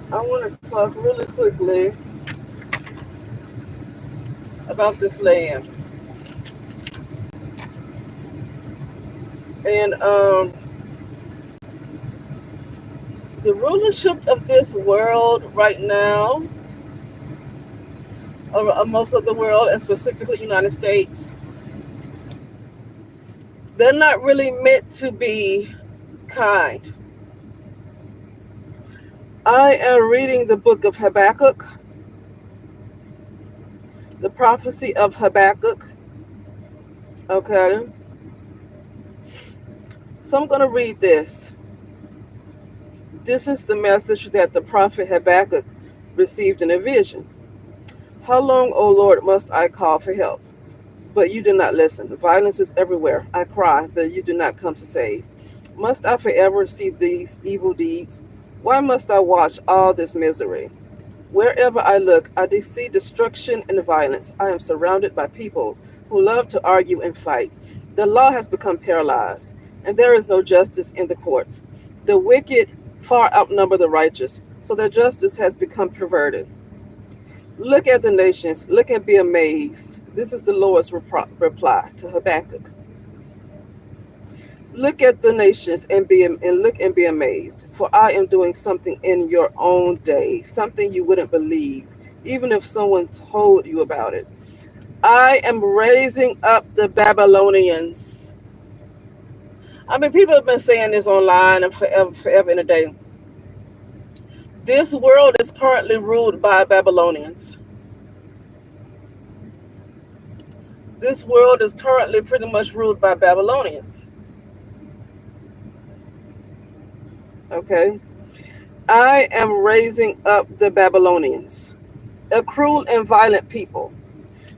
I want to talk really quickly about this land. And the rulership of this world right now, of most of the world, and specifically United States, they're not really meant to be kind. I am reading the book of Habakkuk, the prophecy of Habakkuk. Okay, so I'm going to read this. This is the message that the prophet Habakkuk received in a vision. How long, O Lord, must I call for help? But you do not listen. Violence is everywhere. I cry, but you do not come to save. Must I forever see these evil deeds? Why must I watch all this misery? Wherever I look, I see destruction and violence. I am surrounded by people who love to argue and fight. The law has become paralyzed, and there is no justice in the courts. The wicked far outnumber the righteous, so their justice has become perverted. Look at the nations, look and be amazed. This is the Lord's reply to Habakkuk. Look at the nations and look and be amazed, for I am doing something in your own day, something you wouldn't believe, even if someone told you about it. I am raising up the Babylonians. I mean, people have been saying this online and forever and a day. This world is currently ruled by Babylonians. This world is currently pretty much ruled by Babylonians. Okay. I am raising up the Babylonians, a cruel and violent people.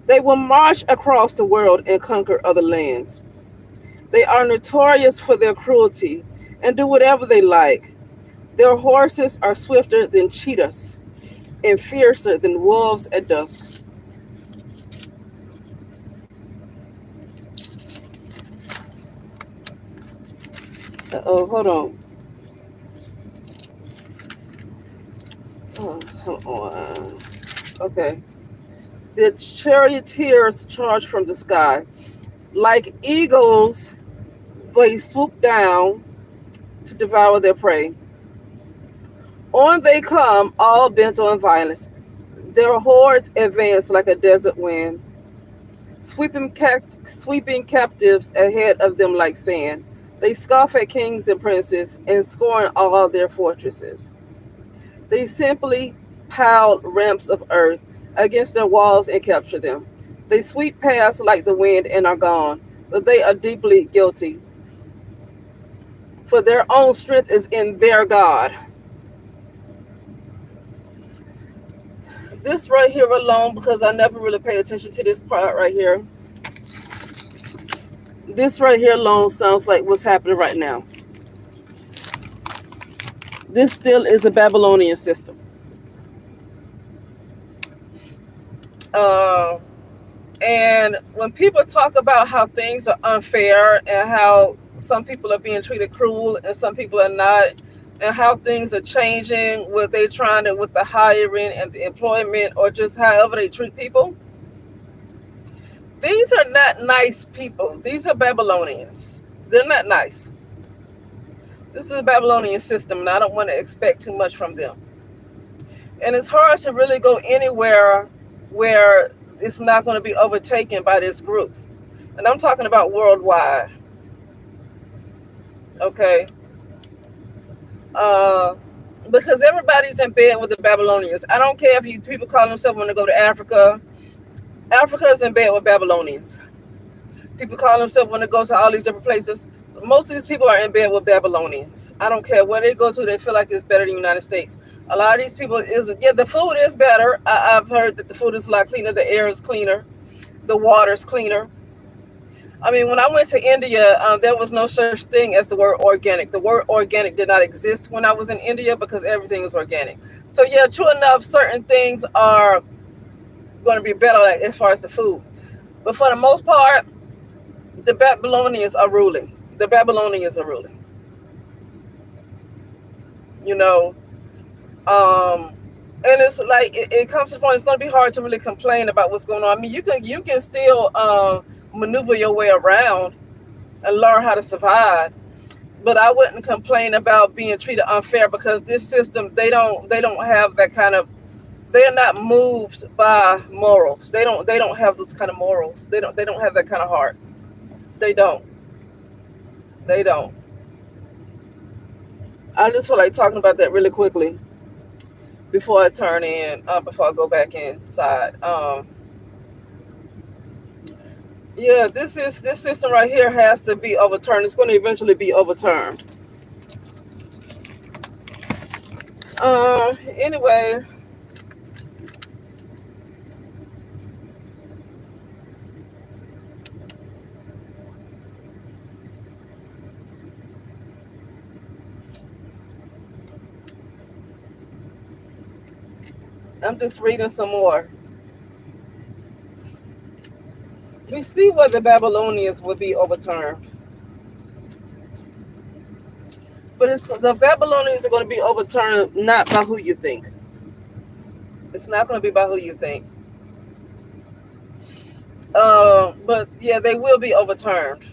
They will march across the world and conquer other lands. They are notorious for their cruelty and do whatever they like. Their horses are swifter than cheetahs and fiercer than wolves at dusk. Oh, hold on. Oh, hold on. Okay. The charioteers charge from the sky. Like eagles, they swoop down to devour their prey. On they come, all bent on violence. Their hordes advance like a desert wind, sweeping captives ahead of them like sand. They scoff at kings and princes and scorn all their fortresses. They simply pile ramps of earth against their walls and capture them. They sweep past like the wind and are gone, but they are deeply guilty, for their own strength is in their God. This right here alone, because I never really paid attention to this part right here, this right here alone sounds like what's happening right now. This still is a Babylonian system. Uh, and when people talk about how things are unfair and how some people are being treated cruel and some people are not, and how things are changing, what they trying to with the hiring and the employment or just however they treat people, these are not nice people. These are Babylonians. They're not nice. This is a Babylonian system, and I don't want to expect too much from them. And it's hard to really go anywhere where it's not going to be overtaken by this group. And I'm talking about worldwide. Okay. Uh, because everybody's in bed with the Babylonians. I don't care if people call themselves want to go to Africa. Africa is in bed with Babylonians. People call themselves want to go to all these different places. Most of these people are in bed with Babylonians. I don't care where they go to, they feel like it's better than the United States. A lot of these people the food is better. I've heard that the food is a lot cleaner, the air is cleaner, the water's cleaner. I mean, when I went to India, there was no such thing as the word organic. The word organic did not exist when I was in India because everything is organic. So yeah, true enough, certain things are going to be better like, as far as the food. But for the most part, the Babylonians are ruling. The Babylonians are ruling. You know, Um, and it's like it comes to the point. It's going to be hard to really complain about what's going on. I mean, you can still maneuver your way around and learn how to survive. But I wouldn't complain about being treated unfair because this system they don't have that kind of, they're not moved by morals. They don't have those kind of morals. They don't have that kind of heart. They don't. They don't. I just feel like talking about that really quickly before I turn in, before I go back inside. Yeah, this system right here has to be overturned. It's going to eventually be overturned. Anyway, I'm just reading some more. We see where the Babylonians would be overturned, but the Babylonians are going to be overturned not by who you think. It's not going to be by who you think. But yeah, they will be overturned.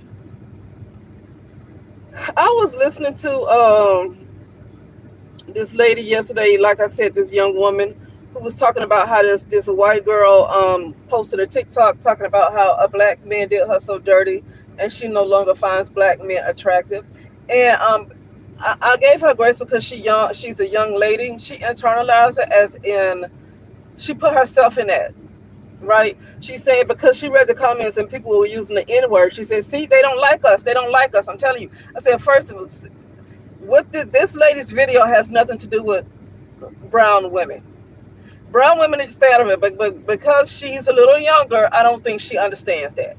I was listening to this lady yesterday. Like I said, this young woman who was talking about how this white girl posted a TikTok talking about how a black man did her so dirty, and she no longer finds black men attractive. And I gave her grace because she's a young lady. She internalized it as in she put herself in that. Right? She said because she read the comments and people were using the N word. She said, "See, they don't like us. They don't like us." I'm telling you. I said, first of all, what did this lady's video has nothing to do with brown women. Brown women need to stay out of it, but because she's a little younger, I don't think she understands that.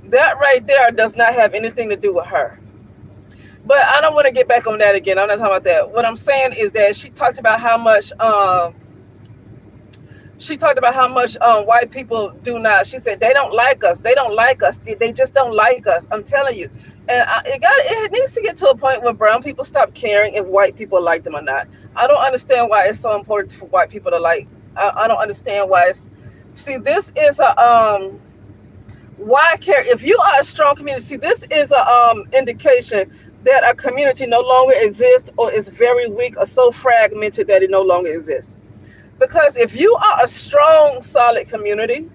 That right there does not have anything to do with her. But I don't want to get back on that again. I'm not talking about that. What I'm saying is that she talked about how much white people do not. She said they don't like us. They don't like us. They just don't like us. I'm telling you. And it needs to get to a point where brown people stop caring if white people like them or not. I don't understand why it's so important for white people to like. I don't understand why it's. See, this is a why care if you are a strong community. See, this is a indication that a community no longer exists or is very weak or so fragmented that it no longer exists. Because if you are a strong, solid community,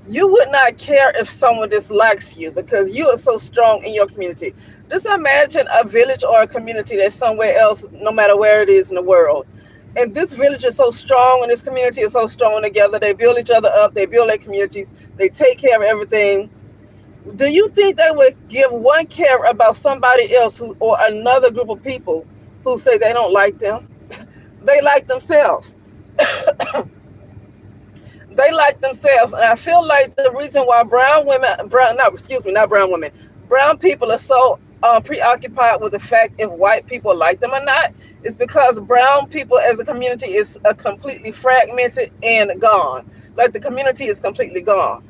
you would not care if someone dislikes you because you are so strong in your community. Just imagine a village or a community that's somewhere else, no matter where it is in the world. And this village is so strong and this community is so strong together. They build each other up. They build their communities. They take care of everything. Do you think they would give one care about somebody else or another group of people who say they don't like them? They like themselves. They like themselves, and I feel like the reason why brown people are so preoccupied with the fact if white people like them or not is because brown people as a community is completely fragmented and gone. Like the community is completely gone.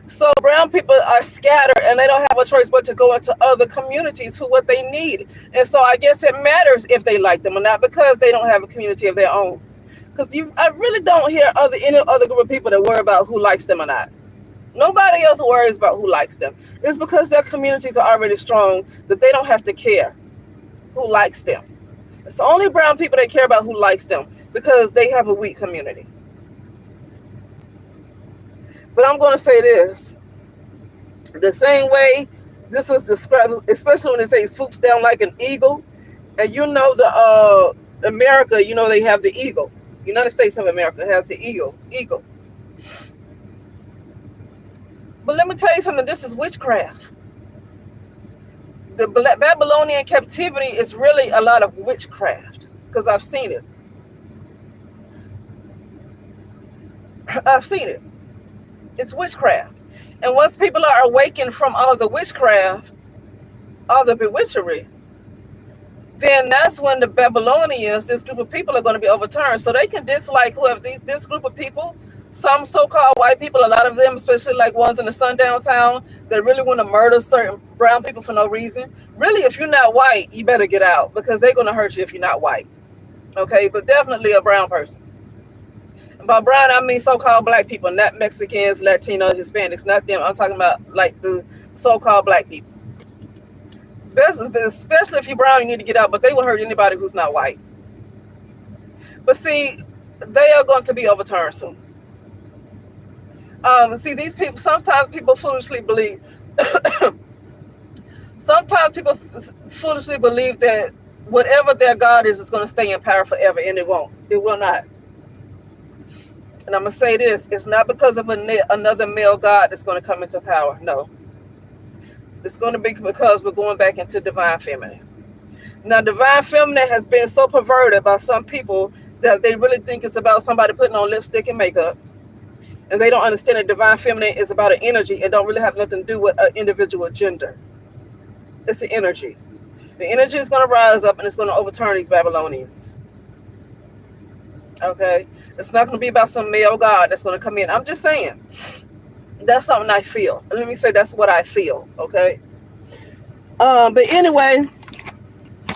So brown people are scattered and they don't have a choice but to go into other communities for what they need. And so I guess it matters if they like them or not because they don't have a community of their own. Because I really don't hear any other group of people that worry about who likes them or not. Nobody else worries about who likes them. It's because their communities are already strong that they don't have to care who likes them. It's only brown people that care about who likes them because they have a weak community. But I'm going to say this. The same way this is described, especially when it says swoops down like an eagle. And you know America, they have the eagle. United States of America has the eagle. But let me tell you something. This is witchcraft. The Babylonian captivity is really a lot of witchcraft because I've seen it. I've seen it. It's witchcraft. And once people are awakened from all the witchcraft, all the bewitchery, then that's when the Babylonians, this group of people, are going to be overturned. So they can dislike whoever this group of people some so-called white people, a lot of them, especially like ones in the sundown town, that really want to murder certain brown people for no reason. Really, if you're not white, you better get out, because they're going to hurt you if you're not white. Okay, but definitely a brown person. And by brown, I mean so-called black people, not Mexicans, Latinos, Hispanics, not them. I'm talking about like the so-called black people. Especially if you're brown, you need to get out, but they will hurt anybody who's not white. But see, they are going to be overturned soon. See, these people, sometimes people foolishly believe, sometimes people foolishly believe that whatever their God is going to stay in power forever, and it won't. It will not. And I'm going to say this, it's not because of another male God that's going to come into power. No. It's going to be because we're going back into divine feminine. Now, divine feminine has been so perverted by some people that they really think it's about somebody putting on lipstick and makeup. And they don't understand that divine feminine is about an energy and don't really have nothing to do with an individual gender. It's an energy. The energy is going to rise up and it's going to overturn these Babylonians. Okay? It's not going to be about some male God that's going to come in. I'm just saying. That's something I feel. Let me say that's what I feel. Okay? But anyway,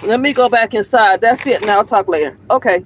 let me go back inside. That's it. Now I'll talk later. Okay.